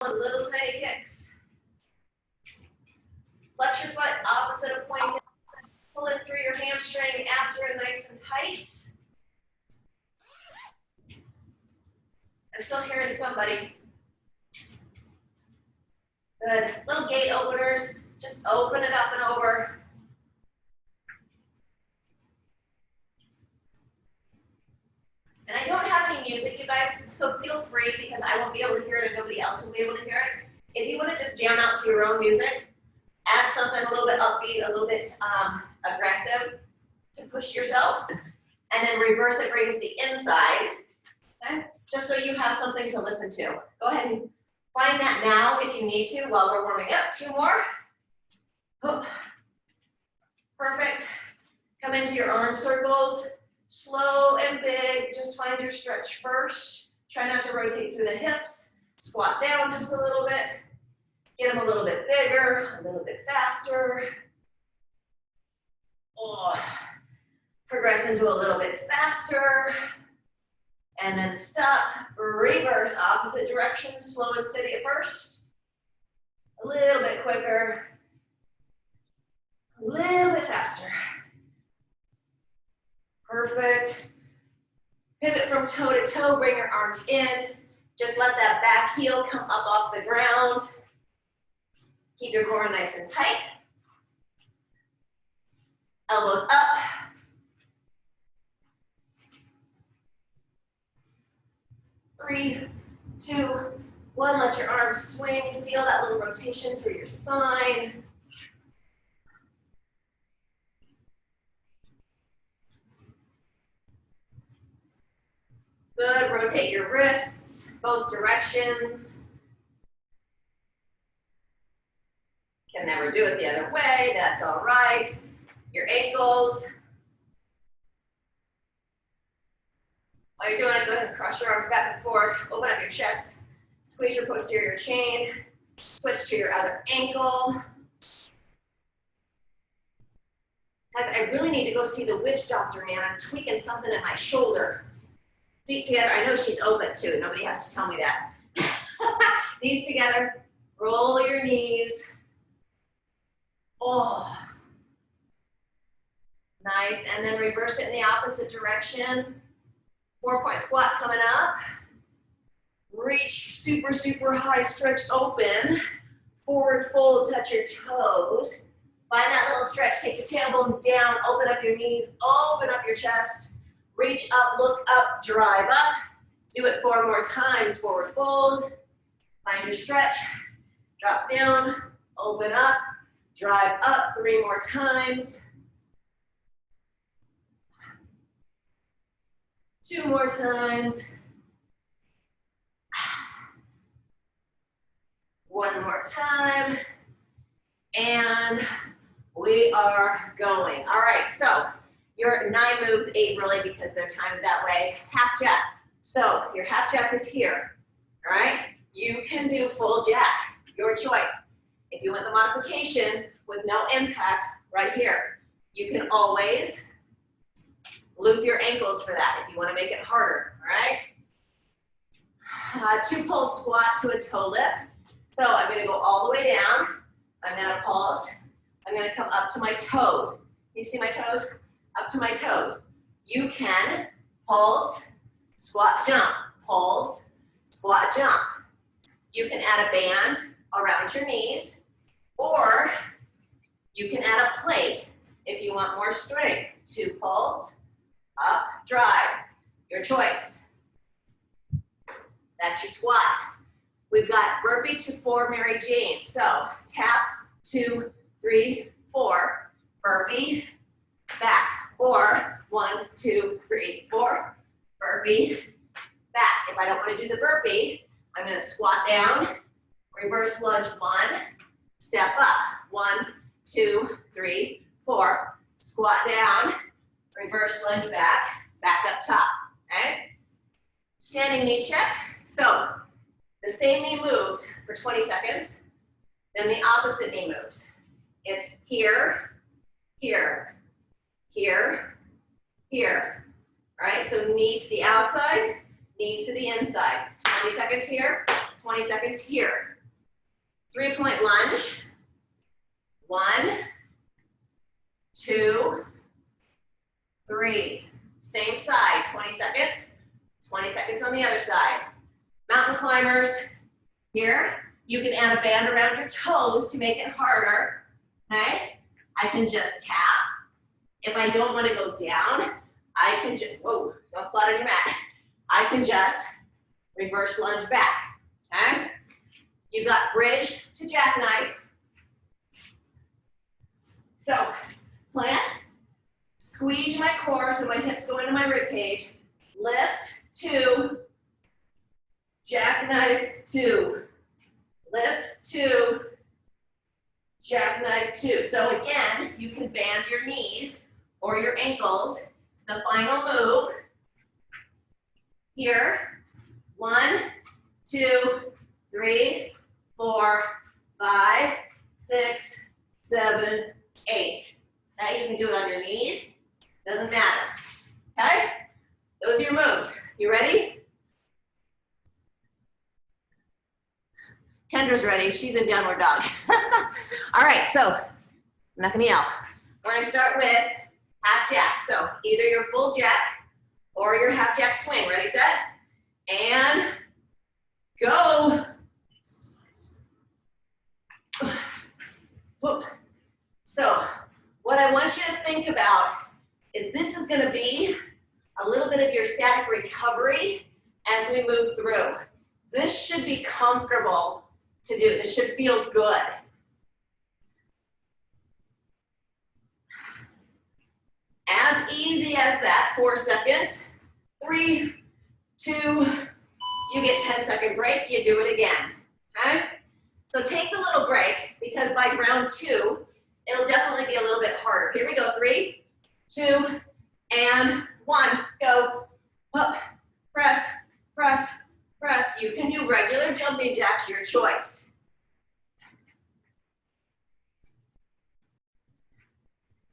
little tiny kicks. Flex your foot opposite of pointed. Pull it through your hamstring. Abs are in nice and tight. I'm still hearing somebody. Good. Little gate openers. Just open it up and over. And I don't have any music, you guys, so feel free because I won't be able to hear it and nobody else will be able to hear it. If you want to just jam out to your own music, add something a little bit upbeat, a little bit aggressive to push yourself, and then reverse it, brings the inside, okay? Just so you have something to listen to. Go ahead and find that now if you need to while we're warming up. 2 more. Oh. Perfect. Come into your arm circles. Slow and big, just find your stretch first. Try not to rotate through the hips. Squat down just a little bit. Get them a little bit bigger, a little bit faster. Oh. Progress into a little bit faster. And then stop, reverse, opposite direction, slow and steady at first. A little bit quicker. A little bit faster. Perfect. Pivot from toe to toe, bring your arms in. Just let that back heel come up off the ground. Keep your core nice and tight. Elbows up. Three, 2, 1. Let your arms swing. Feel that little rotation through your spine. Good, rotate your wrists, both directions. Can never do it the other way, that's all right. Your ankles. While you're doing it, go ahead and cross your arms back and forth, open up your chest, squeeze your posterior chain, switch to your other ankle. Guys, I really need to go see the witch doctor, man. I'm tweaking something in my shoulder. Feet together, I know she's open too, nobody has to tell me that. Knees together, roll your knees. Oh, nice, and then reverse it in the opposite direction. 4-point squat coming up. Reach super, super high, stretch open. Forward fold, touch your toes. Find that little stretch, take your tailbone down, open up your knees, open up your chest. Reach up, look up, drive up. Do it 4 more times. Forward fold. Find your stretch. Drop down, open up, drive up 3 more times. 2 more times. 1 more time. And we are going. All right, so your 9 moves, 8 really because they're timed that way. Half jack. So your half jack is here, all right? You can do full jack, your choice. If you want the modification with no impact, right here. You can always loop your ankles for that if you want to make it harder, all right? 2 pulse squat to a toe lift. So I'm going to go all the way down. I'm going to pulse. I'm going to come up to my toes. You see my toes? Up to my toes. You can pulse, squat, jump, pulse, squat, jump. You can add a band around your knees, or you can add a plate if you want more strength. 2 pulse, up, drive, your choice. That's your squat. We've got burpee to 4 Mary Jane. So tap, 2, 3, 4, burpee, back, or 1, 2, 3, 4, burpee, back. If I don't want to do the burpee, I'm going to squat down, reverse lunge 1, step up, 1, 2, 3, 4, squat down, reverse lunge back, back up top, okay? Standing knee check. So the same knee moves for 20 seconds, then the opposite knee moves. It's here, here, here, here. All right, so knee to the outside, knee to the inside. 20 seconds here, 20 seconds here. 3-point lunge. 1, 2, 3. Same side, 20 seconds. 20 seconds on the other side. Mountain climbers, here, you can add a band around your toes to make it harder, okay? I can just tap. If I don't want to go down, I can just, whoa, don't slide on your mat. I can just reverse lunge back, okay? You got bridge to jackknife. So, plant, squeeze my core so my hips go into my rib cage. Lift, 2, jackknife, 2. Lift, 2, jackknife, 2. So again, you can band your knees or your ankles. The final move, here, 1, 2, 3, 4, 5, 6, 7, 8. Okay, you can do it on your knees, doesn't matter. Okay, those are your moves. You ready? Kendra's ready, she's in downward dog. All right, so I'm not gonna yell. We're gonna start with half jack. So either your full jack or your half jack swing. Ready, set, and go. So what I want you to think about is this is gonna be a little bit of your static recovery as we move through. This should be comfortable to do. This should feel good. As easy as that, 4 seconds. 3, 2, you get 10-second break, you do it again, okay? So take the little break because by round 2, it'll definitely be a little bit harder. Here we go, 3, 2, and 1, go. Up, press, press, press. You can do regular jumping jacks, your choice.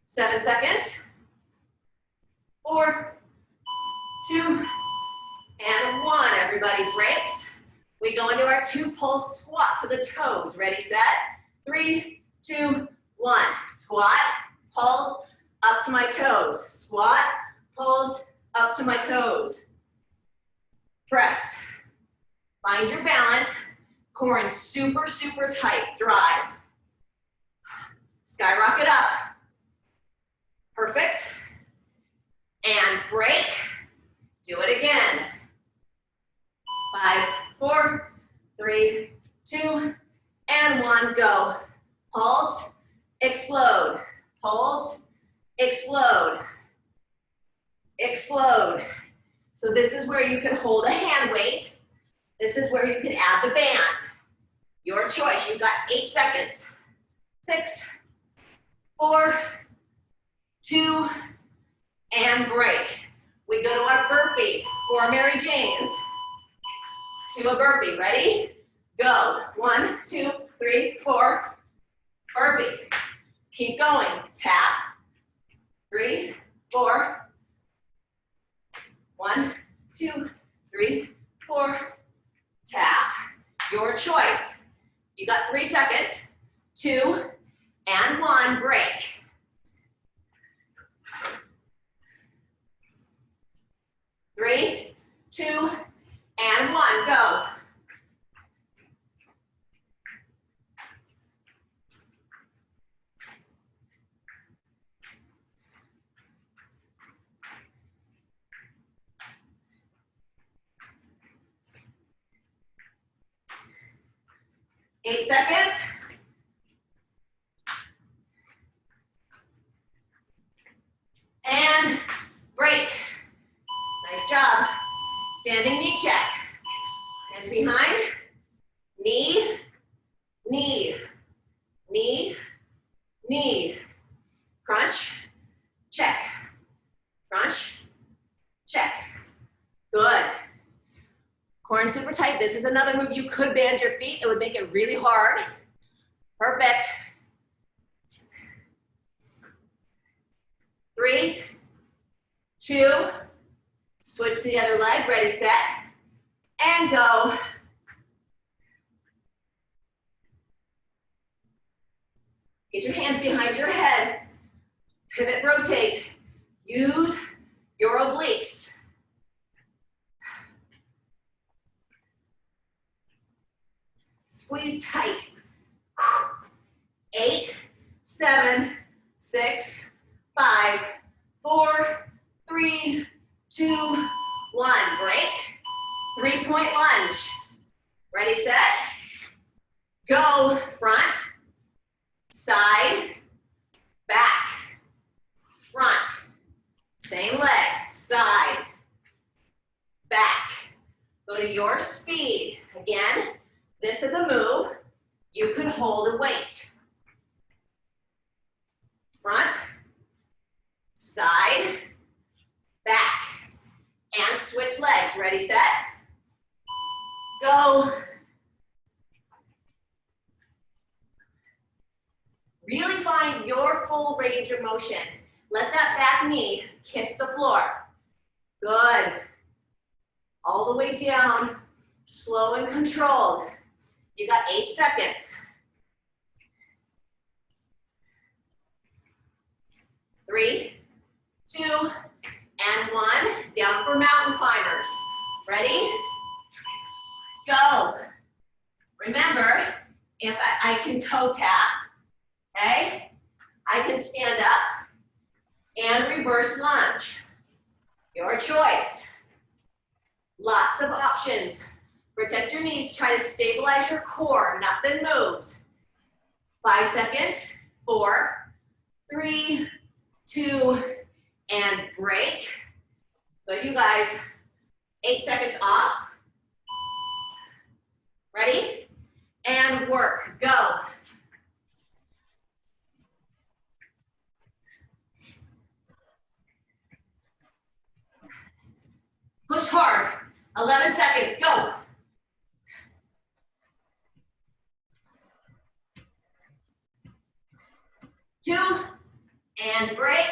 Seven seconds. 4, 2, and 1. Everybody breaks. We go into our 2-pulse squat to the toes. Ready, set. 3, 2, 1. Squat, pulse, up to my toes. Squat, pulse, up to my toes. Press. Find your balance. Core in super, super tight. Drive. Skyrocket up. Perfect. And break. Do it again. 5, 4, 3, 2, and 1. Go. Pulse, explode. Pulse, explode. Explode. So this is where you can hold a hand weight. This is where you can add the band. Your choice. You've got 8 seconds. 6, 4, 2, and break. We go to our burpee for Mary Jane's. To a burpee. Ready? Go. 1, 2, 3, 4. Burpee. Keep going. Tap. 3, 4. 1, 2, 3, 4. Tap. Your choice. You got 3 seconds. 2, and 1. Break. 3, 2, and 1. Go. Eight seconds. And break. Nice job. Standing knee check. Hands behind. Knee, knee, knee, knee. Crunch, check. Crunch, check. Good. Core in super tight. This is another move. You could band your feet. It would make it really hard. Perfect. 3, 2, switch to the other leg. Ready, set, and go. Get your hands behind your head. Pivot, rotate. Use your obliques. Squeeze tight. 8, 7, 6, 5, 4, 3, 2, 1. Break. 3-point lunge. Ready, set. Go. Front, side, back, front. Same leg, side, back. Go to your speed. Again, this is a move. You could hold a weight. Front, side, back, and switch legs. Ready, set, go. Really find your full range of motion. Let that back knee kiss the floor. Good. All the way down, slow and controlled. You got 8 seconds. 3, 2, and 1. Down for mountain climbers. Ready? Go. Remember, if I can toe tap, okay? I can stand up and reverse lunge. Your choice. Lots of options. Protect your knees. Try to stabilize your core. Nothing moves. 5 seconds. 4, 3, 2, and break. Good, you guys. 8 seconds off. Ready? And work. Go. Push hard. 11 seconds. Go. Two, and break.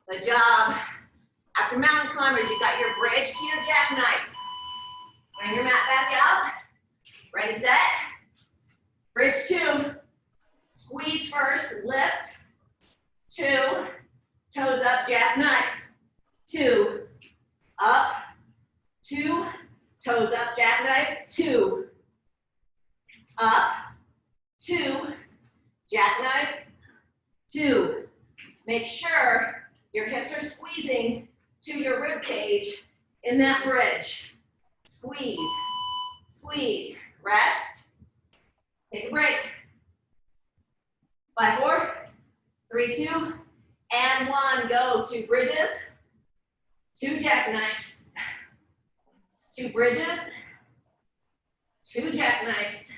Good job. After mountain climbers, you got your bridge to your jackknife. Bring your mat back out. Ready, set. Bridge 2. Squeeze first, lift. 2, toes up, jackknife. 2, up. 2, toes up, jackknife. 2, up. 2, jackknife. 2. Make sure your hips are squeezing to your rib cage in that bridge. Squeeze, squeeze, rest, take a break. 5, 4, 3, 2, and 1. Go. 2 bridges, 2 jackknives, 2 bridges, 2 jackknives.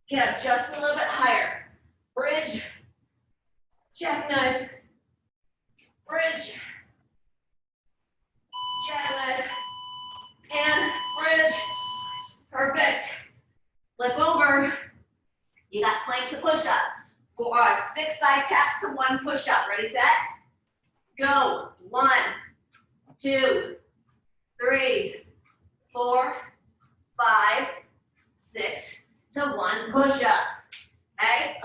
Get up just a little bit higher. Bridge, jackknife, bridge, jackknife, and bridge. Perfect. Flip over. You got plank to push up. 6 side taps to 1 push up. Ready, set? Go. 1, 2, 3, 4, 5, 6 to 1 push up. Okay?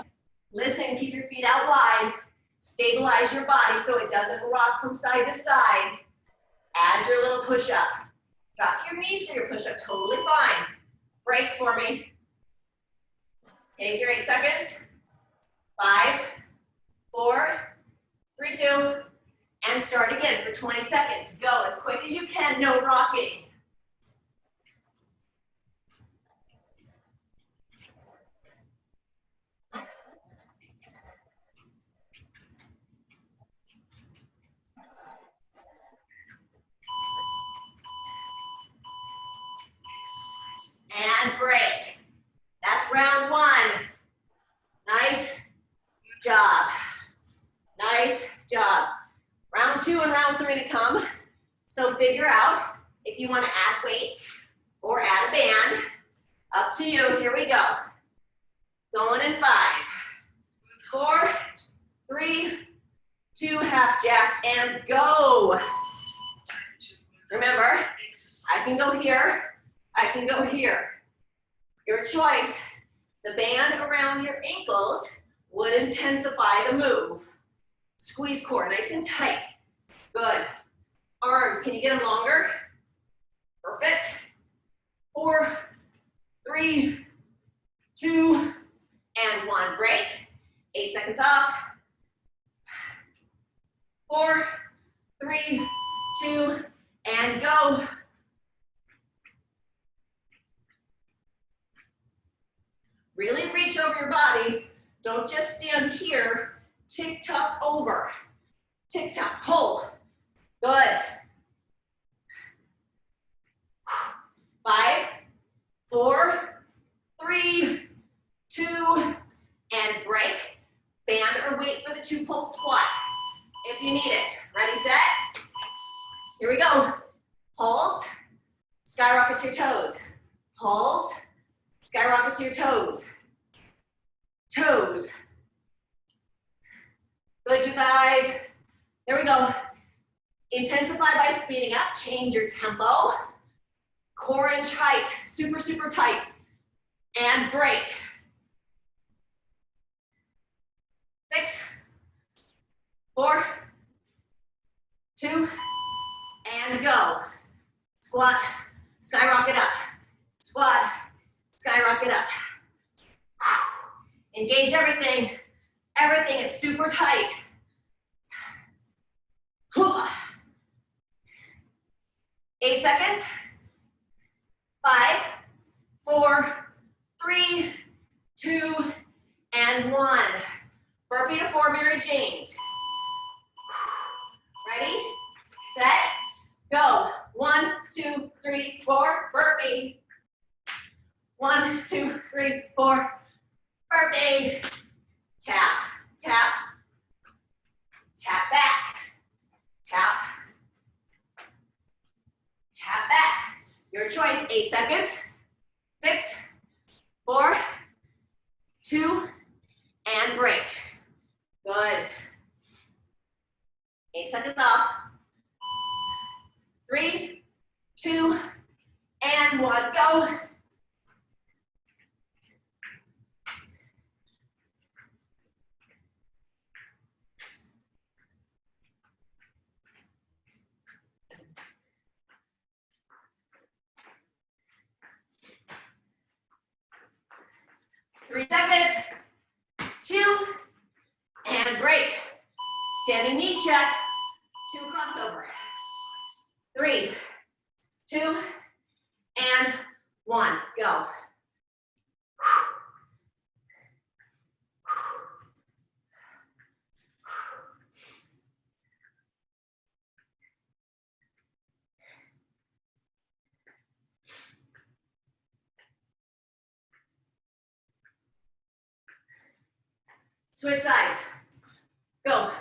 Listen, keep your feet out wide. Stabilize your body so it doesn't rock from side to side. Add your little push-up. Drop to your knees for your push-up, totally fine. Break for me. Take your 8 seconds. 5, 4, 3, 2, and start again for 20 seconds. Go as quick as you can, no rocking. And break. That's round 1. Nice job. Nice job. Round 2 and round 3 to come. So figure out if you want to add weights or add a band. Up to you. Here we go. Going in 5, 4, 3, 2, half jacks, and go. Remember, I can go here. I can go here. Your choice. The band around your ankles would intensify the move. Squeeze core nice and tight. Good. Arms, can you get them longer? Perfect. 4, 3, 2, and 1. Break. 8 seconds off. 4, 3, 2, and go. Really reach over your body. Don't just stand here. Tick-tock over. Tick-tock, pull. Good. 5, 4, 3, 2, and break. Band or wait for the 2-pulse squat if you need it. Ready, set? Here we go. Pulse, skyrocket to your toes. Pulse, skyrocket to your toes. Toes. Good, you guys. There we go. Intensify by speeding up. Change your tempo. Core in tight, super, super tight. And break. 6, 4, 2, and go. Squat, skyrocket up. Squat, skyrocket up. Engage everything. Everything is super tight. 8 seconds. 5, 4, 3, 2, and 1. Burpee to 4 Mary Janes. Ready, set, go. 1, 2, 3, 4, burpee. 1, 2, 3, 4, burpee. Tap, tap, tap back, tap, tap back. Your choice, 8 seconds. 6, 4, 2, and break. Good. 8 seconds off. 3, 2, and 1, go. Three seconds. 2, and break. Standing knee check. 2 crossover. 3, 2, and 1. Go. Switch sides. Go.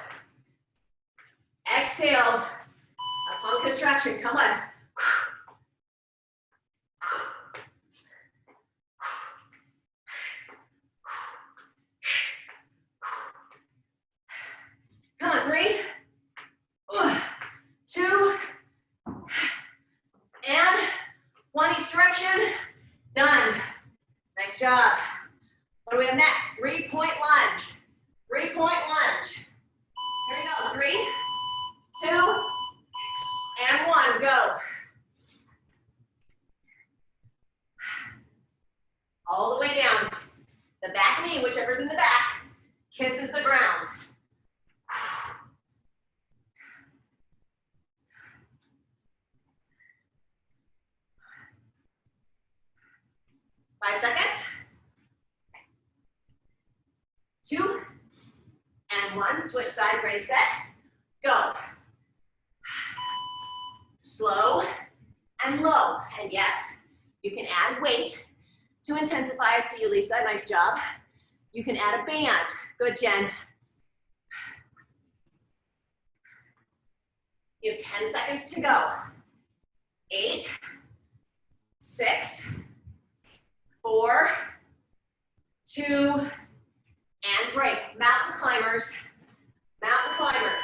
Exhale. Upon contraction. Come on. Come on. 3, 2, and 1 each direction. Done. Nice job. What do we have next? 3-point lunge. 3-point lunge. Here we go. 3, 2, and 1. Go. All the way down. The back knee, whichever's in the back, kisses the ground. 5 seconds. 2, and 1. Switch sides, ready, set, go. Slow and low. And yes, you can add weight to intensify it. See you, Lisa. Nice job. You can add a band. Good, Jen. You have 10 seconds to go. 8, 6, 4, 2, and break. Mountain climbers. Mountain climbers.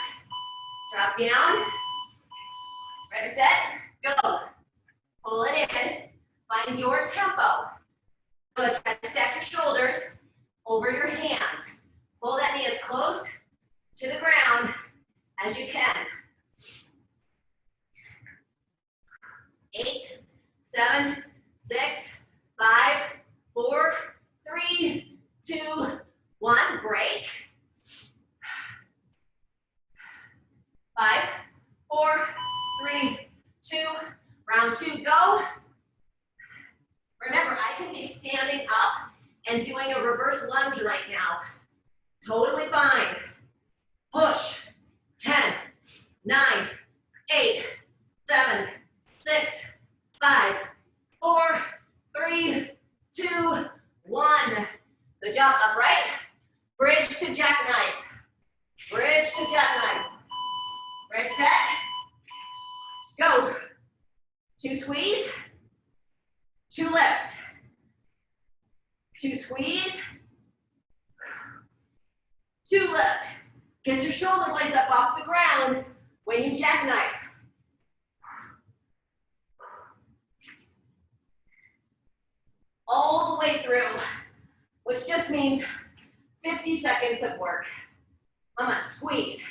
Drop down. Ready, set, go. Pull it in. Find your tempo. Good. Try to stack your shoulders over your hands. 3, 2, 1, break. 5, 4, 3, 2, round 2, go. Remember, I can be standing up and doing a reverse lunge right now. Totally fine. Push. 10, 9, 8, 7, 6, 5, 4, 3, 2, 1. Good job, upright. Bridge to jackknife. Bridge to jackknife. Ready, set. Go. 2 squeeze. 2 lift. 2 squeeze. 2 lift. Get your shoulder blades up off the ground when you jackknife. All the way through, which just means 50 seconds of work. Come on, squeeze.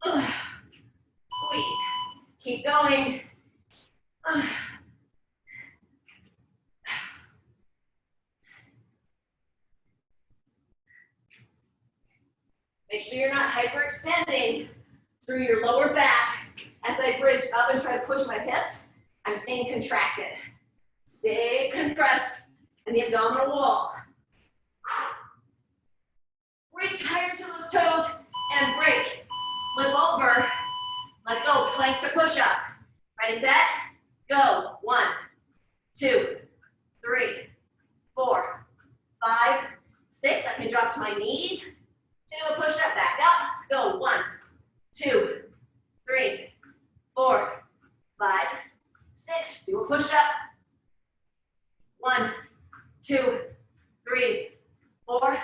Squeeze. Keep going. Make sure you're not hyperextending through your lower back as I bridge up and try to push my hips. I'm staying contracted. Stay compressed in the abdominal wall. Reach higher to those toes and break. Flip over. Let's go. Plank to push up. Ready, set, go. 1, 2, 3, 4, 5, 6. I can drop to my knees. Do a push up, back up. Go. 1, 2, 3, 4, 5, 6. Do a push up. 1, 2, 3, 4,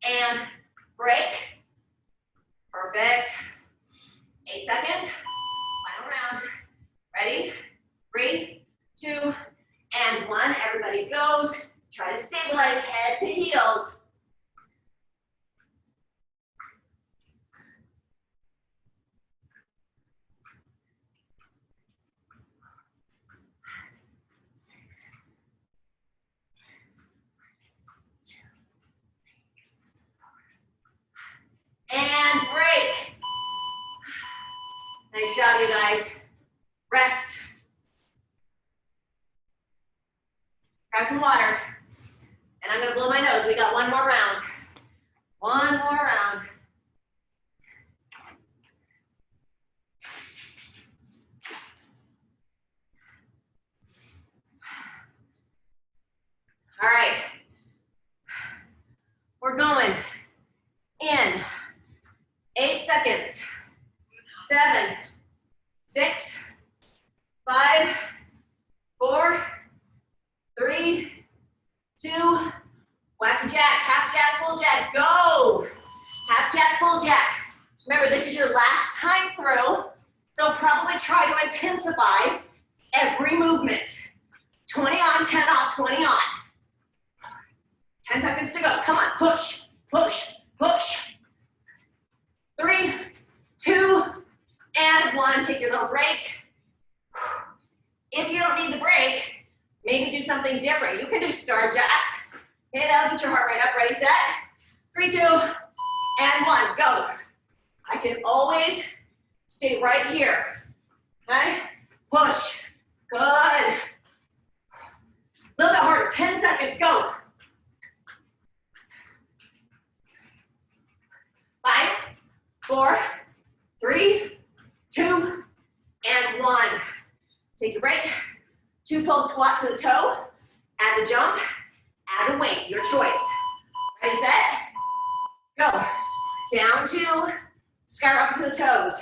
and break. Perfect. 8 seconds. Final round. Ready? 3, 2, and 1. Everybody goes. Try to stabilize head to heels. And break. Nice job, you guys. Rest. Grab some water. And I'm gonna blow my nose. We got one more round. One more round. All right. We're going in 8 seconds. 7, 6, 5, 4, 3, 2, whack your jacks, half jack, full jack, go! Half jack, full jack. Remember, this is your last time through, so probably try to intensify every movement. 20 on, 10 off, 20 on. 10 seconds to go. Come on, push, push, push. 3, 2, and 1. Take your little break. If you don't need the break, maybe do something different. You can do star jacks. Okay, that'll get your heart rate up. Ready, set. 3, 2, and 1. Go. I can always stay right here. Okay? Push. Good. A little bit harder. 10 seconds. Go. 5, 4, 3, 2, and 1. Take your break. 2 pull squat to the toe. Add the jump. Add a weight. Your choice. Ready, set. Go. Down to skyrocket to the toes.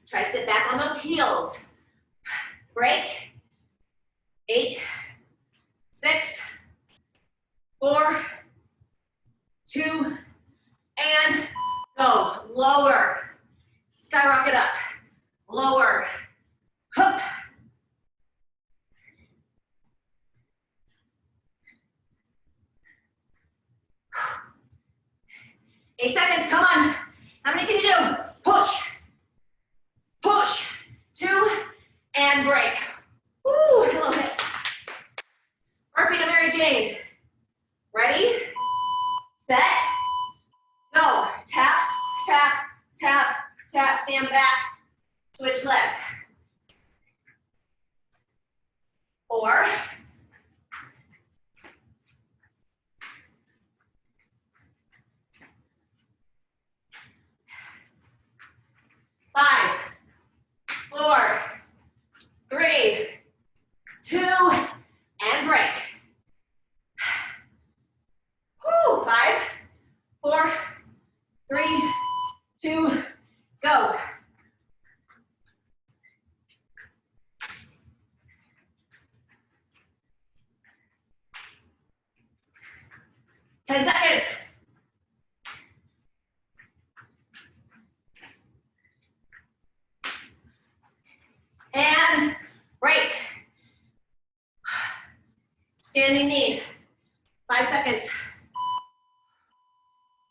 Try to sit back on those heels. Break. 8, 6, 4, 2, and go. Lower. Skyrocket up. Lower. Hup. 8 seconds, come on. How many can you do? Push, push, 2, and break. Woo, hello hips. Burpee to Mary Jane. Ready, set, go. Tap, tap, tap, tap, stand back, switch legs. Or, five, 4, 3, 2, and break. Woo, 5, 4, 3, 2, go. Ten seconds. And break. Standing knee. 5 seconds.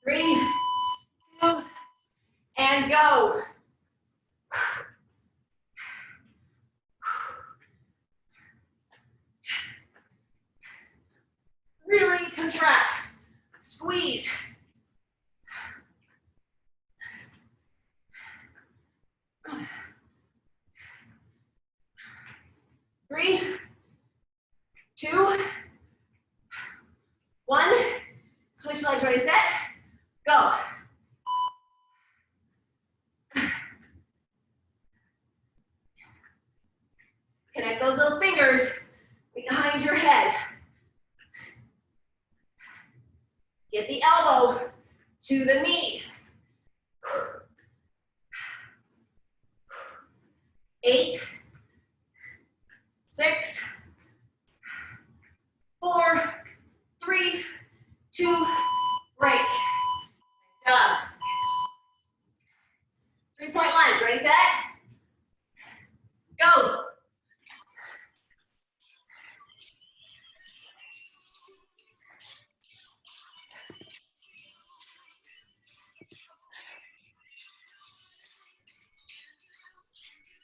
3, 2, and go. Really contract. Squeeze. Three, 2, 1. Switch legs, ready, set, go. Connect those little fingers behind your head. Get the elbow to the knee. 8, 6, 4, 3, 2, break. Nice job. 3-point lunge. Ready, set, go.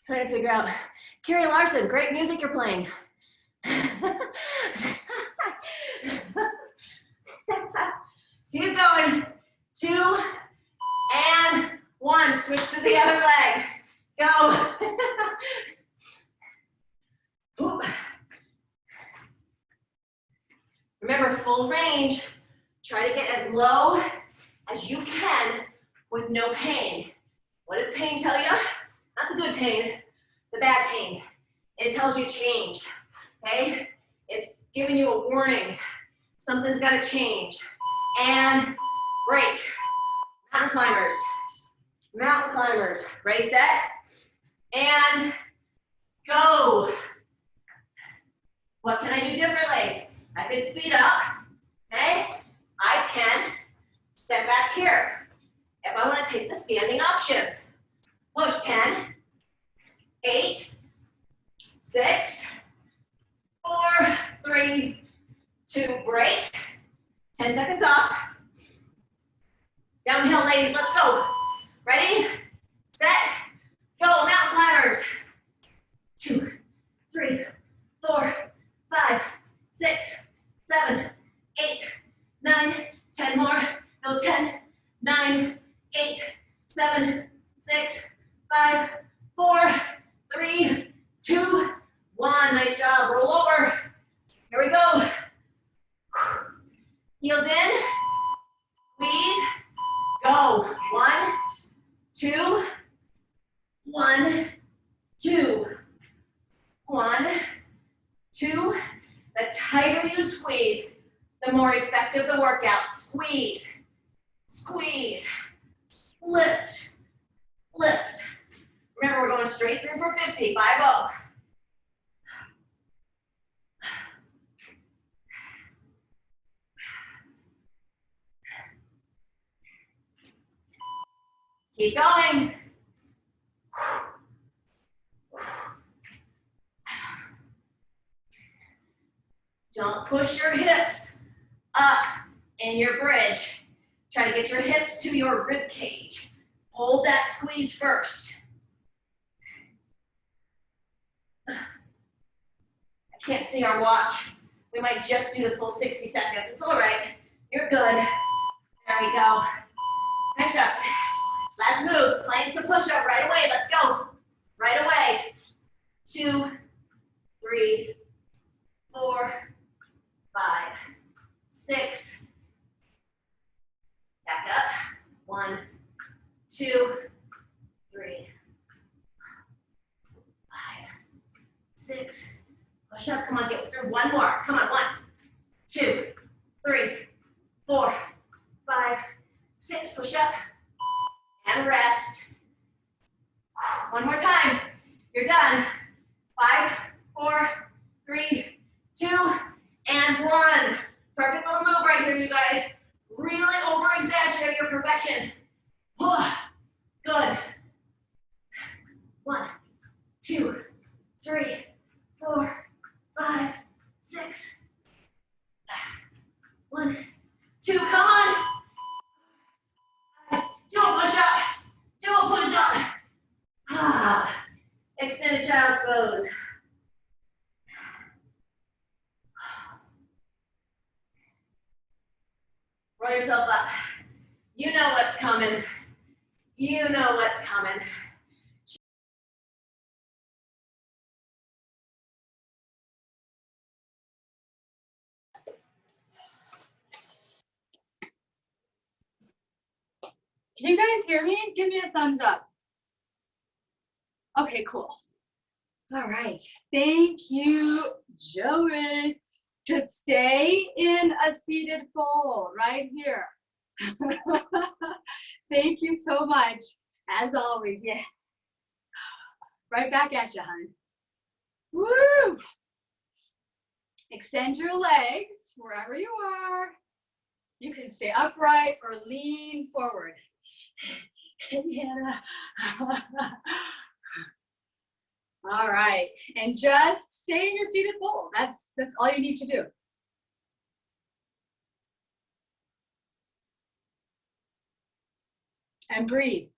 Trying to figure out, Carrie Larson, great music you're playing. Keep going. 2 and 1. Switch to the other leg. Go. Remember, full range. Try to get as low as you can with no pain. What does pain tell you? Not the good pain, the bad pain. It tells you change, okay? It's giving you a warning. Something's gotta change. And break. Mountain climbers. Mountain climbers. Ready, set, and go. What can I do differently? I can speed up, okay? I can step back here. If I want to take the standing option, push 10, 8, 6, 4, 3, 2, break. 10 seconds off. Downhill, ladies, let's go. Ready, set, go, mountain climbers. 2, 3, 4, 5, 6, 7, 8, 9, 10 more. Go 10, 9, 8, 7, 6, 5, 4, 3, 2, 1. Nice job. Roll over. Here we go. Heels in. Squeeze. Go. 1, 2, 1, 2, 1, 2. The tighter you squeeze, the more effective the workout. Squeeze, squeeze, lift, lift. Remember, we're going straight through for 50, 5-0. Keep going. Don't push your hips up in your bridge. Try to get your hips to your rib cage. Hold that squeeze first. I can't see our watch. We might just do the full 60 seconds. It's all right. You're good. There we go. Nice job. Last move. Plank to push up right away. Let's go. Right away. 2, 3, 4, 5, 6. Back up. 1, 2, 3, 5, 6. Push up. Come on, get through one more. Come on. 1, 2, 3, 4, 5, 6. Push up and rest. One more time. You're done. 5, 4, 3, 2, and 1. Perfect little move right here, you guys. Really over-exaggerate your perfection. Good. 1, 2, 3, 4, 5, 6. 1, 2, come on. Do a push-up. Do a push-up. Extended child's pose. Roll yourself up. You know what's coming. You know what's coming. Can you guys hear me? Give me a thumbs up. Okay, cool. All right. Thank you, Joey. Just stay in a seated fold right here. Thank you so much. As always, yes. Right back at you, hon. Woo! Extend your legs wherever you are. You can stay upright or lean forward. All right, and just stay in your seated fold. That's all you need to do. And breathe.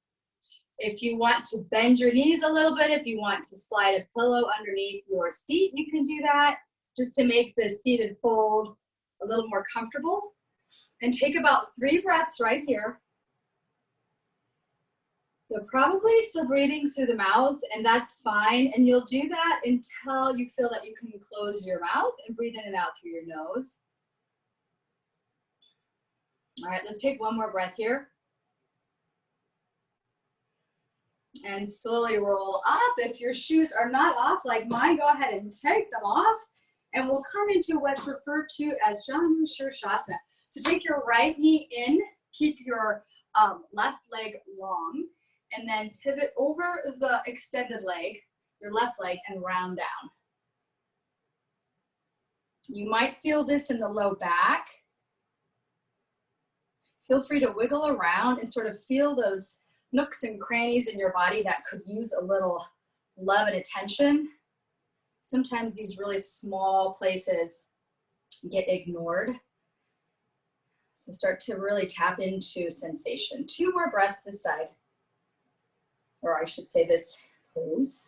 If you want to bend your knees a little bit, if you want to slide a pillow underneath your seat, you can do that just to make the seated fold a little more comfortable. And take about 3 breaths right here. You're probably still breathing through the mouth, and that's fine. And you'll do that until you feel that you can close your mouth and breathe in and out through your nose. All right, let's take one more breath here. And slowly roll up. If your shoes are not off like mine, go ahead and take them off. And we'll come into what's referred to as Janu Shirshasana. So take your right knee in, keep your left leg long, and then pivot over the extended leg, your left leg, and round down. You might feel this in the low back. Feel free to wiggle around and sort of feel those nooks and crannies in your body that could use a little love and attention. Sometimes these really small places get ignored. So start to really tap into sensation. 2 more breaths this side, or I should say this pose.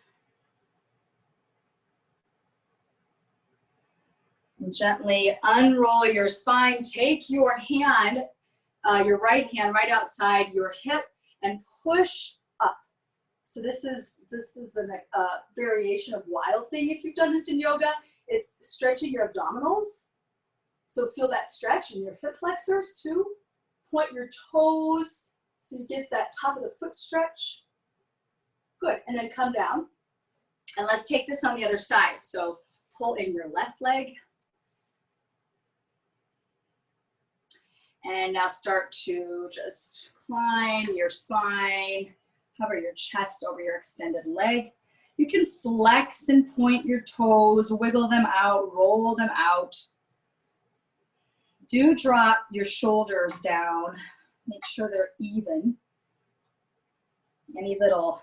And gently unroll your spine. Take your hand, your right hand right outside your hip and push up. So this is a variation of wild thing. If you've done this in yoga, it's stretching your abdominals. So feel that stretch in your hip flexors too. Point your toes so you get that top of the foot stretch. Good, and then come down. And let's take this on the other side. So pull in your left leg. And now start to just climb your spine, hover your chest over your extended leg. You can flex and point your toes, wiggle them out, roll them out. Do drop your shoulders down. Make sure they're even. Any little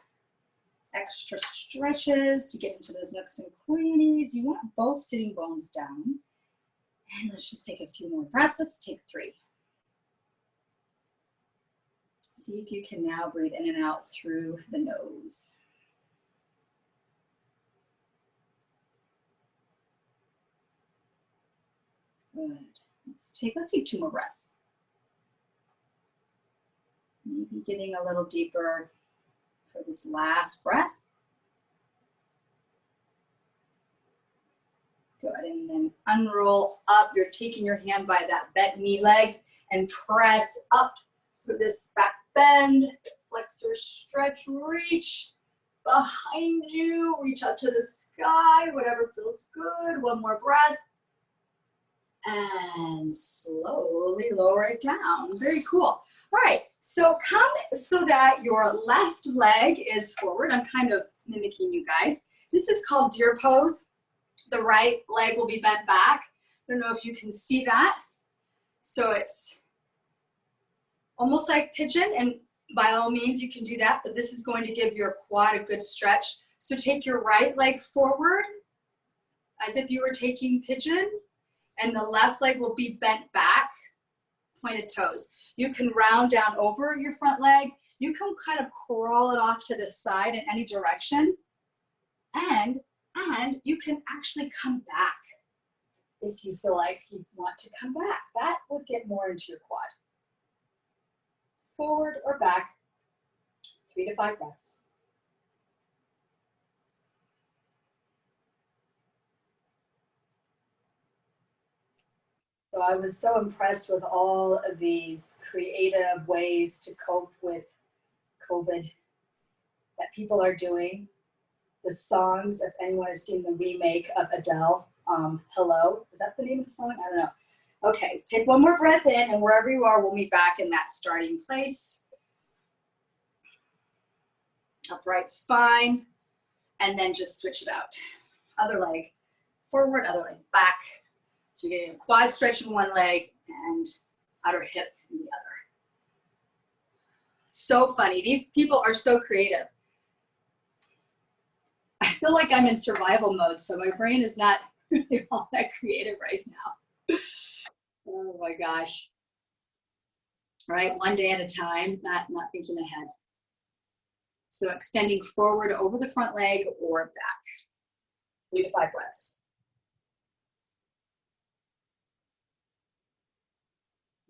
extra stretches to get into those nooks and crannies. You want both sitting bones down. And let's just take a few more breaths. Let's take 3. See if you can now breathe in and out through the nose. Good. Let's take 2 more breaths. Maybe getting a little deeper for this last breath. Good, and then unroll up. You're taking your hand by that bent knee leg and press up for this back bend. Flexor stretch, reach behind you. Reach out to the sky, whatever feels good. One more breath. And slowly lower it down. Very cool. All right, so come so that your left leg is forward. I'm kind of mimicking you guys. This is called deer pose. The right leg will be bent back. I don't know if you can see that. So it's almost like pigeon, and by all means you can do that, but this is going to give your quad a good stretch. So take your right leg forward as if you were taking pigeon, and the left leg will be bent back, pointed toes. You can round down over your front leg. You can kind of crawl it off to the side in any direction. And you can actually come back if you feel like you want to come back. That would get more into your quad. Forward or back, 3 to 5 breaths. So I was so impressed with all of these creative ways to cope with COVID that people are doing. The songs, if anyone has seen the remake of Adele, Hello, is that the name of the song? I don't know. Okay, take one more breath in, and wherever you are, we'll meet back in that starting place. Upright spine, and then just switch it out. Other leg forward, other leg back. So you're getting a quad stretch in one leg and outer hip in the other. So funny. These people are so creative. I feel like I'm in survival mode, so my brain is not really all that creative right now. Oh my gosh. All right, one day at a time, not thinking ahead. So extending forward over the front leg or back. 3 to 5 breaths.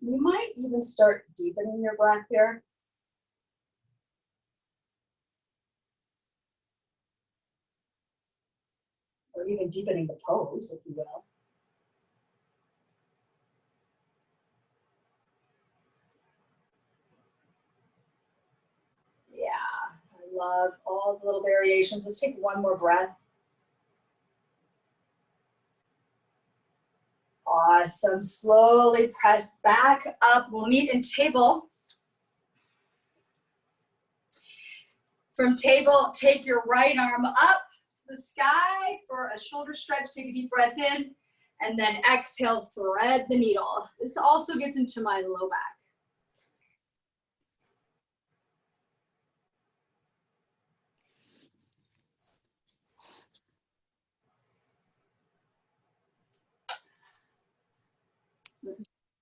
You might even start deepening your breath here. Or even deepening the pose, if you will. Yeah, I love all the little variations. Let's take one more breath. Awesome. Slowly press back up. We'll meet in table. From table, take your right arm up to the sky for a shoulder stretch. Take a deep breath in, and then exhale, thread the needle. This also gets into my low back.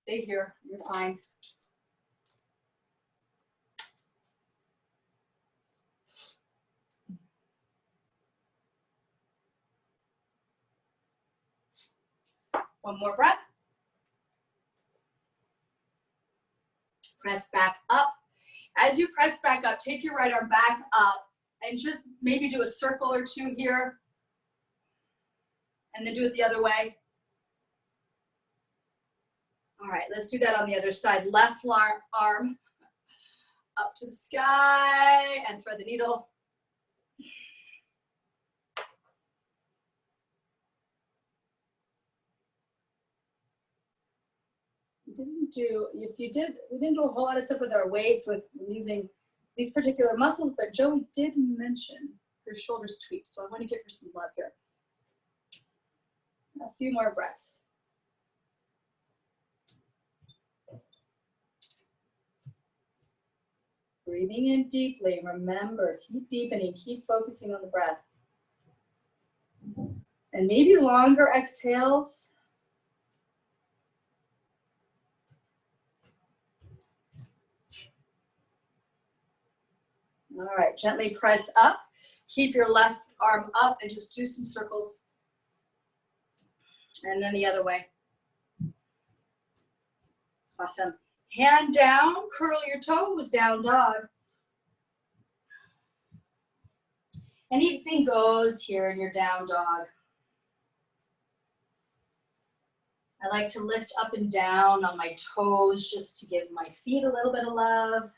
Stay here, you're fine. One more breath. Press back up. As you press back up, take your right arm back up and just maybe do a circle or two here. And then do it the other way. All right, let's do that on the other side. Left arm up to the sky and thread the needle. We didn't do a whole lot of stuff with our weights with using these particular muscles, but Joey did mention her shoulders tweaked, so I want to give her some love here. A few more breaths. Breathing in deeply. Remember, keep deepening, keep focusing on the breath. And maybe longer exhales. All right, gently press up. Keep your left arm up and just do some circles. And then the other way. Awesome. Hand down, curl your toes, down dog. Anything goes here in your down dog. I like to lift up and down on my toes just to give my feet a little bit of love.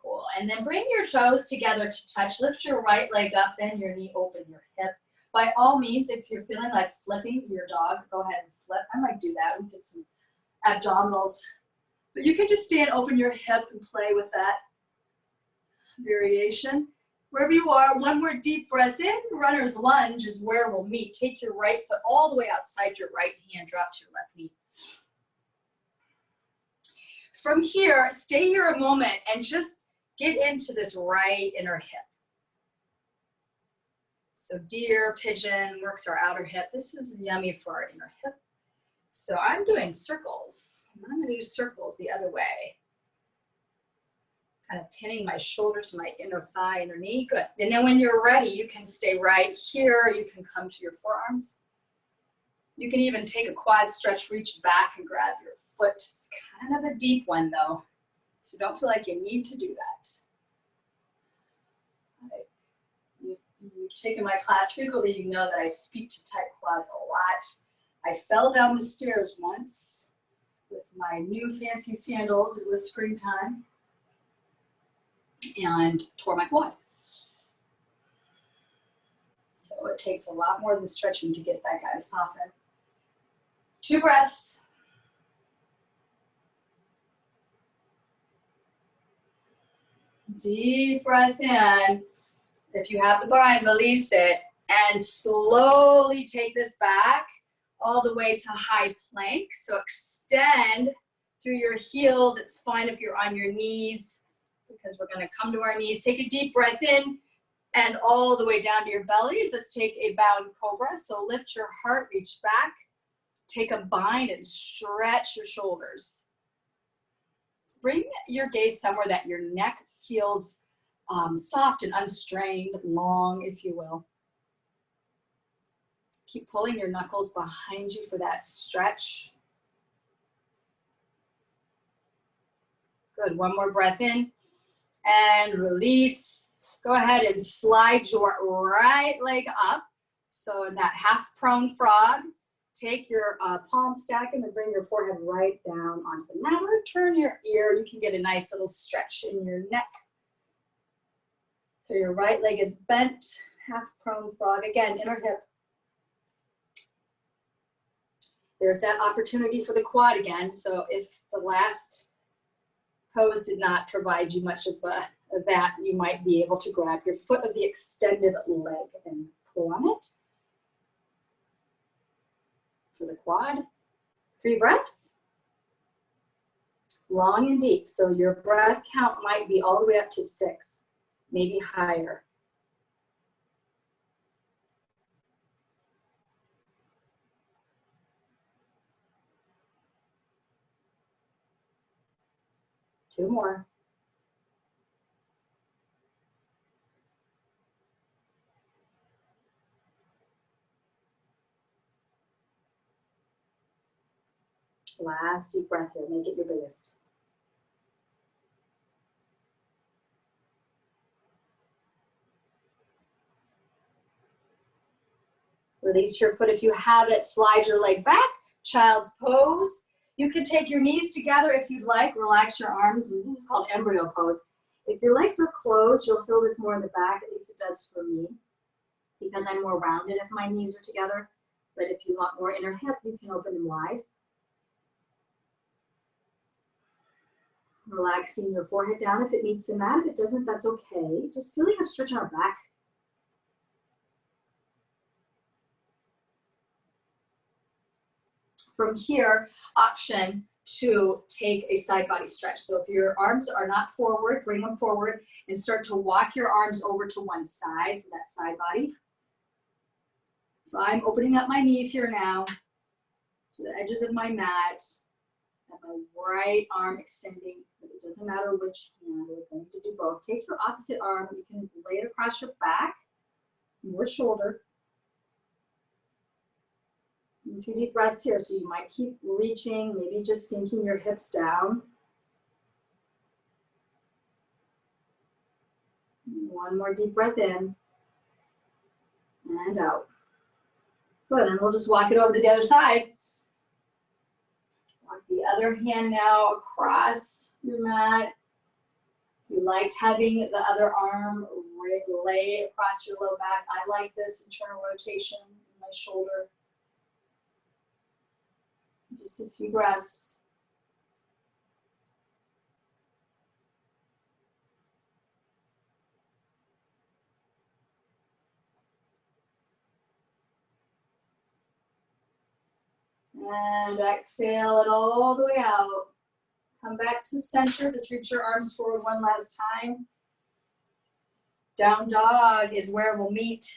Cool. And then bring your toes together to touch. Lift your right leg up, bend your knee, open your hip. By all means, if you're feeling like flipping your dog, go ahead and flip. I might do that. We get some abdominals. But you can just stand, open your hip, and play with that variation. Wherever you are, one more deep breath in. Runner's lunge is where we'll meet. Take your right foot all the way outside your right hand. Drop to your left knee. From here, stay here a moment and just get into this right inner hip. So deer, pigeon works our outer hip. This is yummy for our inner hip. So I'm doing circles. I'm going to do circles the other way. Kind of pinning my shoulder to my inner thigh, inner knee. Good. And then when you're ready, you can stay right here. You can come to your forearms. You can even take a quad stretch, reach back and grab your foot. It's kind of a deep one though, so don't feel like you need to do that. You've taken my class frequently, you know that I speak to tight quads a lot. I fell down the stairs once with my new fancy sandals. It was springtime. And tore my quad. So it takes a lot more than stretching to get that guy to soften. 2 breaths. Deep breath in. If you have the bind, release it. And slowly take this back all the way to high plank. So extend through your heels. It's fine if you're on your knees, because we're going to come to our knees. Take a deep breath in and all the way down to your bellies. Let's take a bound cobra. So lift your heart, reach back. Take a bind and stretch your shoulders. Bring your gaze somewhere that your neck feels soft and unstrained, long, if you will. Keep pulling your knuckles behind you for that stretch. Good. One more breath in. And release. Go ahead and slide your right leg up. So in that half prone frog, take your palm, stack them, and bring your forehead right down onto the mat. Or turn your ear. You can get a nice little stretch in your neck. So your right leg is bent, half prone frog. Again, inner hip. There's that opportunity for the quad again. So if the last pose did not provide you much of that, you might be able to grab your foot of the extended leg and pull on it for the quad. 3 breaths, long and deep. So your breath count might be all the way up to 6, maybe higher. Two more. Last deep breath here, make it your biggest. Release your foot if you have it, slide your leg back, child's pose. You can take your knees together if you'd like, relax your arms, and this is called embryo pose. If your legs are closed, you'll feel this more in the back, at least it does for me, because I'm more rounded if my knees are together. But if you want more inner hip, you can open them wide. Relaxing your forehead down if it meets the mat. If it doesn't, that's okay. Just feeling a stretch on our back. From here, option to take a side body stretch. So if your arms are not forward, bring them forward and start to walk your arms over to one side for that side body. So I'm opening up my knees here now to the edges of my mat. and my right arm extending, but it doesn't matter which hand, we're going to do both. Take your opposite arm, you can lay it across your back, your shoulder. And 2 deep breaths here, so you might keep reaching, maybe just sinking your hips down. 1 more deep breath in and out. Good, and we'll just walk it over to the other side. Walk the other hand now across your mat. If you liked having the other arm lay across your low back, I like this internal rotation in my shoulder. Just a few breaths. And exhale it all the way out. Come back to center. Just reach your arms forward one last time. Down dog is where we'll meet.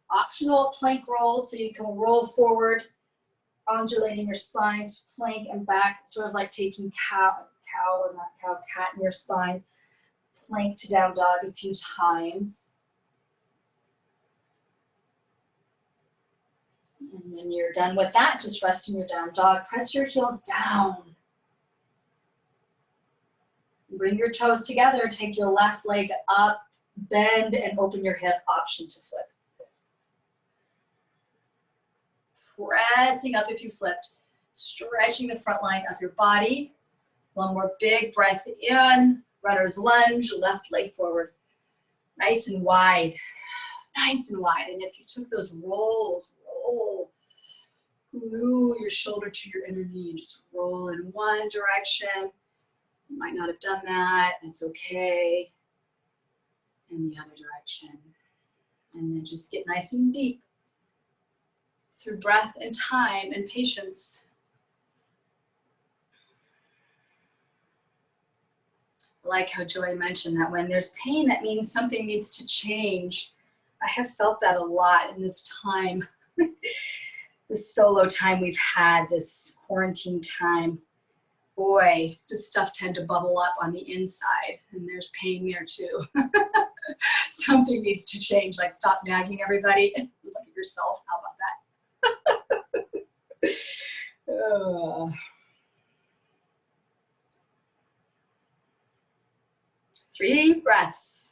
Optional plank roll, so you can roll forward, undulating your spine to plank and back. It's sort of like taking cat in your spine. Plank to down dog a few times. And when you're done with that, just rest in your down dog. Press your heels down. Bring your toes together. Take your left leg up, bend, and open your hip, option to flip. Pressing up if you flipped. Stretching the front line of your body. 1 more big breath in. Runner's lunge, left leg forward. Nice and wide. Nice and wide. And if you took those rolls, glue your shoulder to your inner knee and just roll in one direction. You might not have done that. It's okay. In the other direction. And then just get nice and deep through breath and time and patience. I like how Joy mentioned that when there's pain, that means something needs to change. I have felt that a lot in this time. This solo time we've had, this quarantine time, boy, does stuff tend to bubble up on the inside, and there's pain there too. Something needs to change, like stop nagging everybody and look at yourself. How about that? 3 breaths.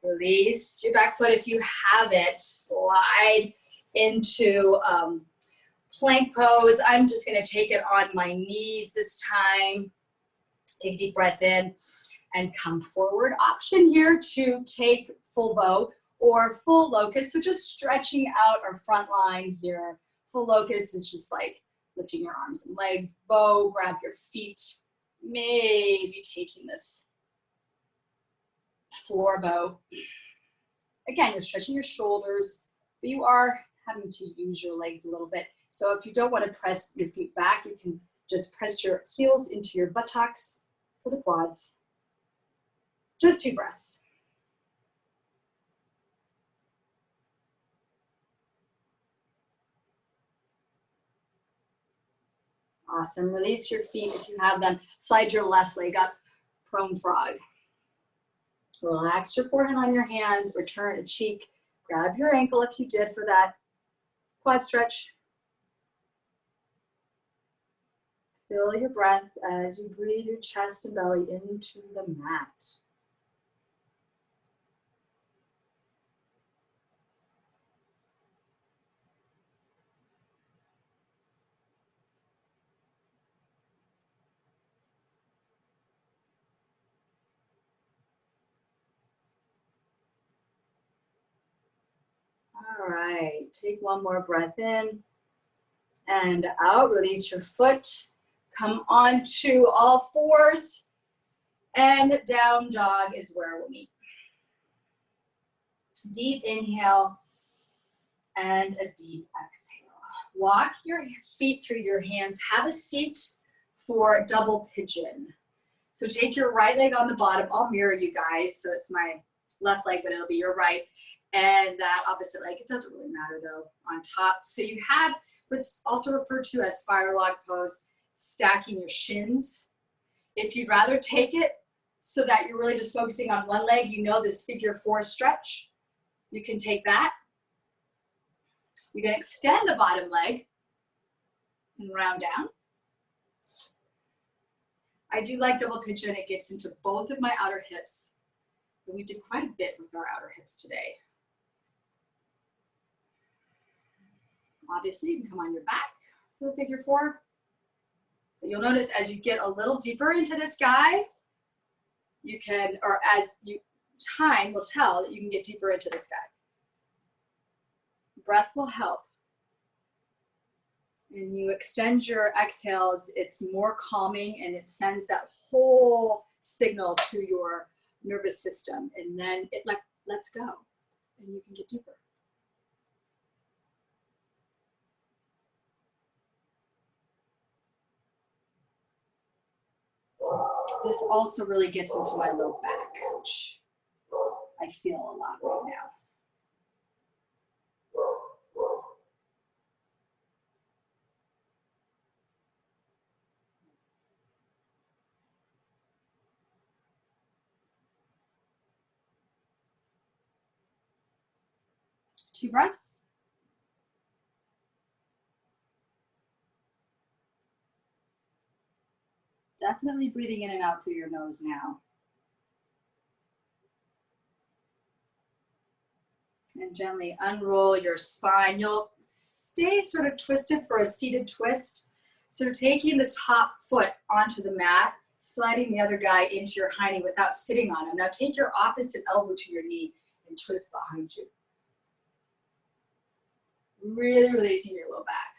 Release your back foot if you have it. Slide into plank pose. I'm just going to take it on my knees this time. Take a deep breath in and come forward. Option here to take full bow or full locust. So just stretching out our front line here. Full locust is just like lifting your arms and legs. Bow, grab your feet. Maybe taking this floor bow. Again, you're stretching your shoulders, but you are having to use your legs a little bit. So if you don't want to press your feet back, you can just press your heels into your buttocks for the quads. Just 2 breaths. Awesome. Release your feet if you have them. Slide your left leg up, prone frog. Relax your forehead on your hands, or turn a cheek. Grab your ankle if you did for that quad stretch. Feel your breath as you breathe your chest and belly into the mat. All right, take 1 more breath in and out. Release your foot. Come onto all 4s, and down dog is where we'll meet. Deep inhale and a deep exhale. Walk your feet through your hands. Have a seat for double pigeon. So take your right leg on the bottom. I'll mirror you guys. So it's my left leg, but it'll be your right. And that opposite leg, it doesn't really matter though, on top. So you have what's also referred to as fire log pose, stacking your shins. If you'd rather take it so that you're really just focusing on one leg, you know this figure 4 stretch, you can take that. You can extend the bottom leg and round down. I do like double pigeon. It gets into both of my outer hips. And we did quite a bit with our outer hips today. Obviously, you can come on your back for the figure 4. But you'll notice as you get a little deeper into this guy, you can, or as you, time will tell that you can get deeper into this guy. Breath will help. And you extend your exhales, it's more calming and it sends that whole signal to your nervous system. And then it lets go and you can get deeper. This also really gets into my low back, which I feel a lot right now. Two breaths. Definitely breathing in and out through your nose now. And gently unroll your spine. You'll stay sort of twisted for a seated twist. So taking the top foot onto the mat, sliding the other guy into your hiney without sitting on him. Now take your opposite elbow to your knee and twist behind you. Really releasing your low back.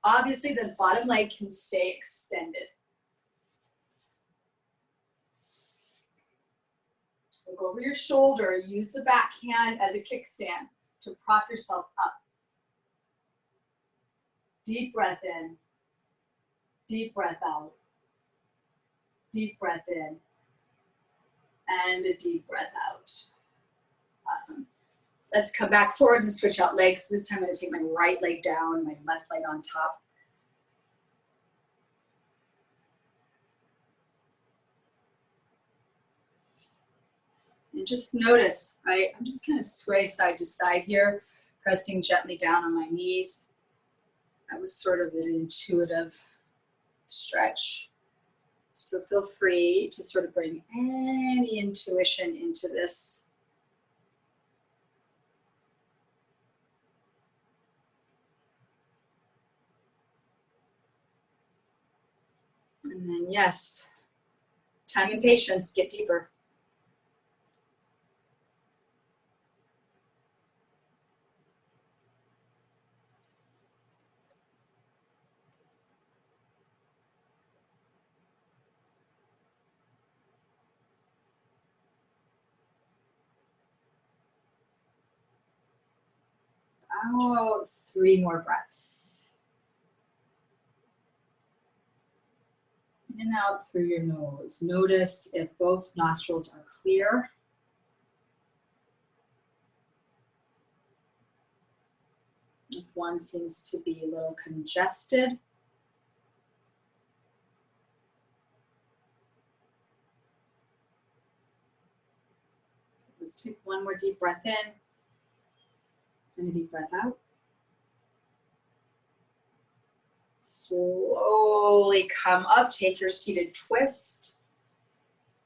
Obviously, the bottom leg can stay extended. Look over your shoulder. Use the back hand as a kickstand to prop yourself up. Deep breath in. Deep breath out. Deep breath in. And a deep breath out. Awesome. Let's come back forward and switch out legs. This time I'm going to take my right leg down, my left leg on top. And just notice, right? I'm just going to sway side to side here, pressing gently down on my knees. That was sort of an intuitive stretch. So feel free to sort of bring any intuition into this. And then yes, time and patience, get deeper. Out, 3 more breaths. In and out through your nose. Notice if both nostrils are clear. If one seems to be a little congested. Let's take one more deep breath in. And a deep breath out. Slowly come up, take your seated twist.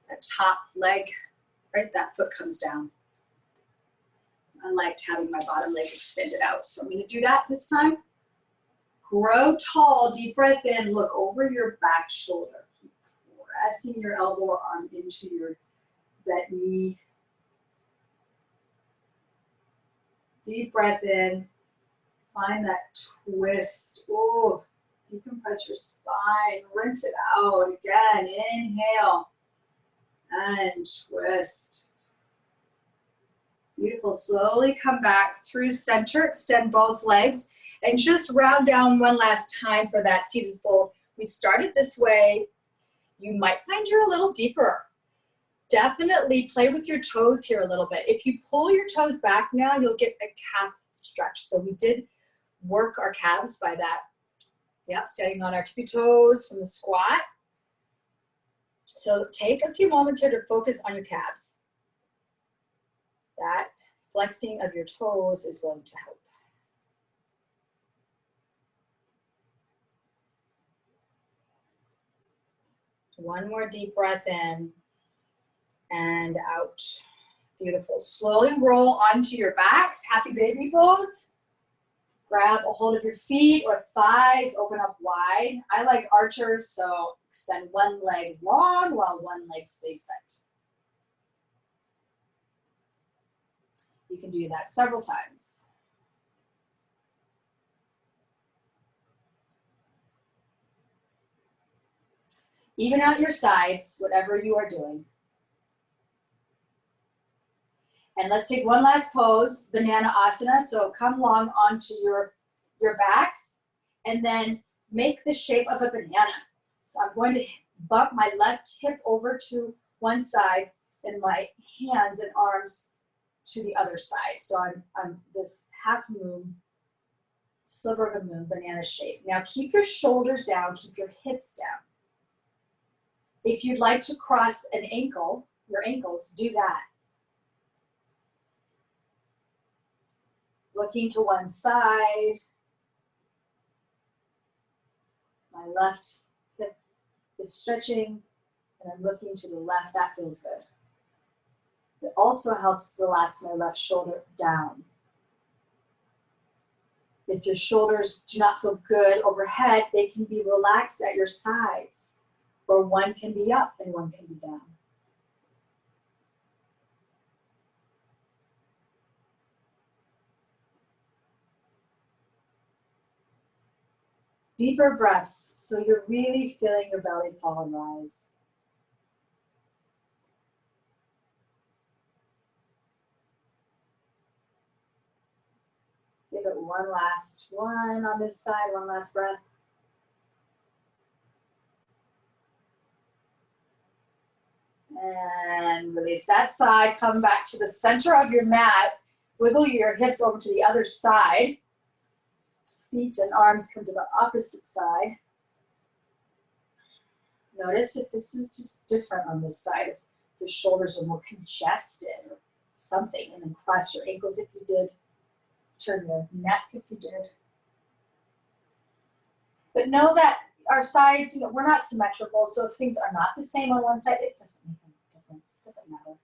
That top leg, right, that foot comes down. I liked having my bottom leg extended out, so I'm gonna do that this time. Grow tall, deep breath in, look over your back shoulder. Keep pressing your elbow or arm into that knee. Deep breath in, find that twist. Oh, decompress your spine, rinse it out. Again, inhale and twist. Beautiful, slowly come back through center, extend both legs, and just round down one last time for that seated fold We started this way. You might find you're a little deeper. Definitely play with your toes here a little bit. If you pull your toes back now, you'll get a calf stretch. So we did work our calves by that. Yep, standing on our tippy toes from the squat. So take a few moments here to focus on your calves. That flexing of your toes is going to help. One more deep breath in and out. Beautiful. Slowly roll onto your backs. Happy baby pose. Grab a hold of your feet or thighs, open up wide. I like archers, so extend one leg long while one leg stays bent. You can do that several times. Even out your sides, whatever you are doing. And let's take one last pose, banana asana. So come long onto your backs and then make the shape of a banana. So I'm going to bump my left hip over to one side and my hands and arms to the other side. So I'm this half moon, sliver of a moon, banana shape. Now keep your shoulders down, keep your hips down. If you'd like to cross an ankle, your ankles, do that. Looking to one side. My left hip is stretching, and I'm looking to the left. That feels good. It also helps relax my left shoulder down. If your shoulders do not feel good overhead, they can be relaxed at your sides, or one can be up and one can be down. Deeper breaths, so you're really feeling your belly fall and rise. Give it one last one on this side, one last breath. And release that side. Come back to the center of your mat. Wiggle your hips over to the other side. Feet and arms come to the opposite side. Notice if this is just different on this side, if your shoulders are more congested or something, and then cross your ankles if you did. Turn your neck if you did. But know that our sides, we're not symmetrical, so if things are not the same on one side, it doesn't make a difference. It doesn't matter.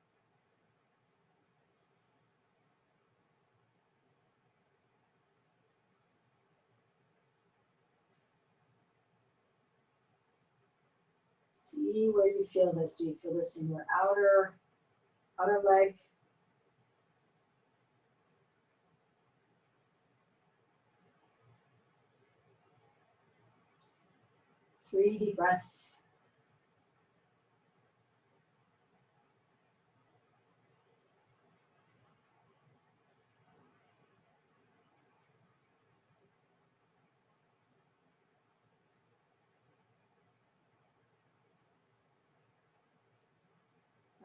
See where you feel this. Do you feel this in your outer leg? Three deep breaths.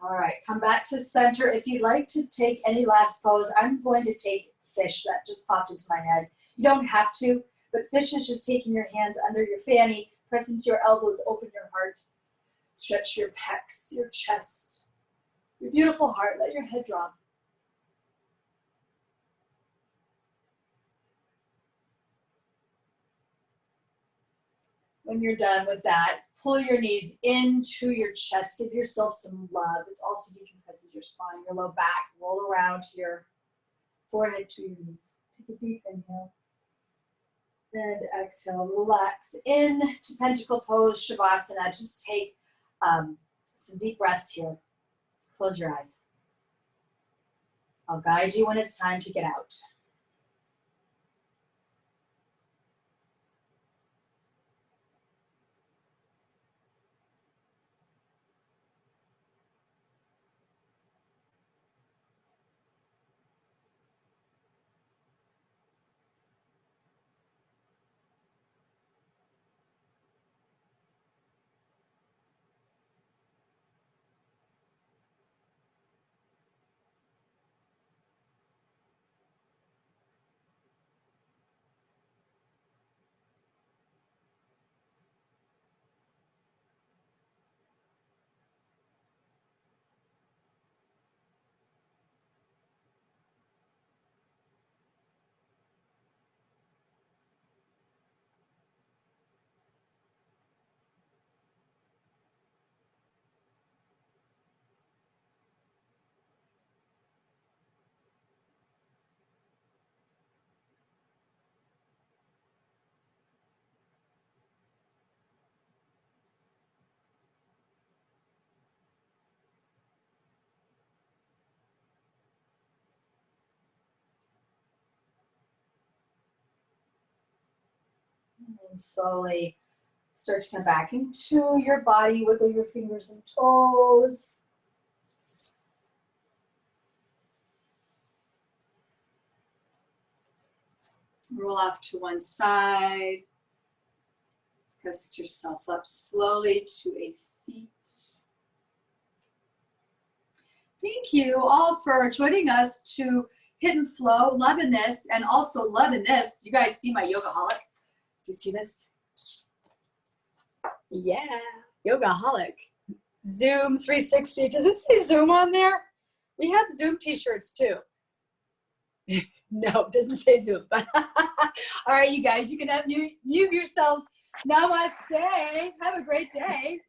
All right, come back to center. If you'd like to take any last pose, I'm going to take fish. That just popped into my head. You don't have to, but fish is just taking your hands under your fanny, press into your elbows, open your heart, stretch your pecs, your chest, your beautiful heart. Let your head drop. When you're done with that, pull your knees into your chest. Give yourself some love. It also decompresses your spine, your low back. Roll around to your forehead to your knees. Take a deep inhale. And exhale. Relax into pentacle pose, Shavasana. Just take some deep breaths here. Close your eyes. I'll guide you when it's time to get out. And slowly start to come back into your body. Wiggle your fingers and toes. Roll off to one side. Press yourself up slowly to a seat. Thank you all for joining us to Hit and Flow. Loving this, and also loving this. You guys see my Yogaholic? Do you see this? Yeah, Yogaholic. Zoom 360. Does it say Zoom on there? We have Zoom t-shirts too. No, it doesn't say Zoom. All right, you guys, you can unmute yourselves. Namaste. Have a great day.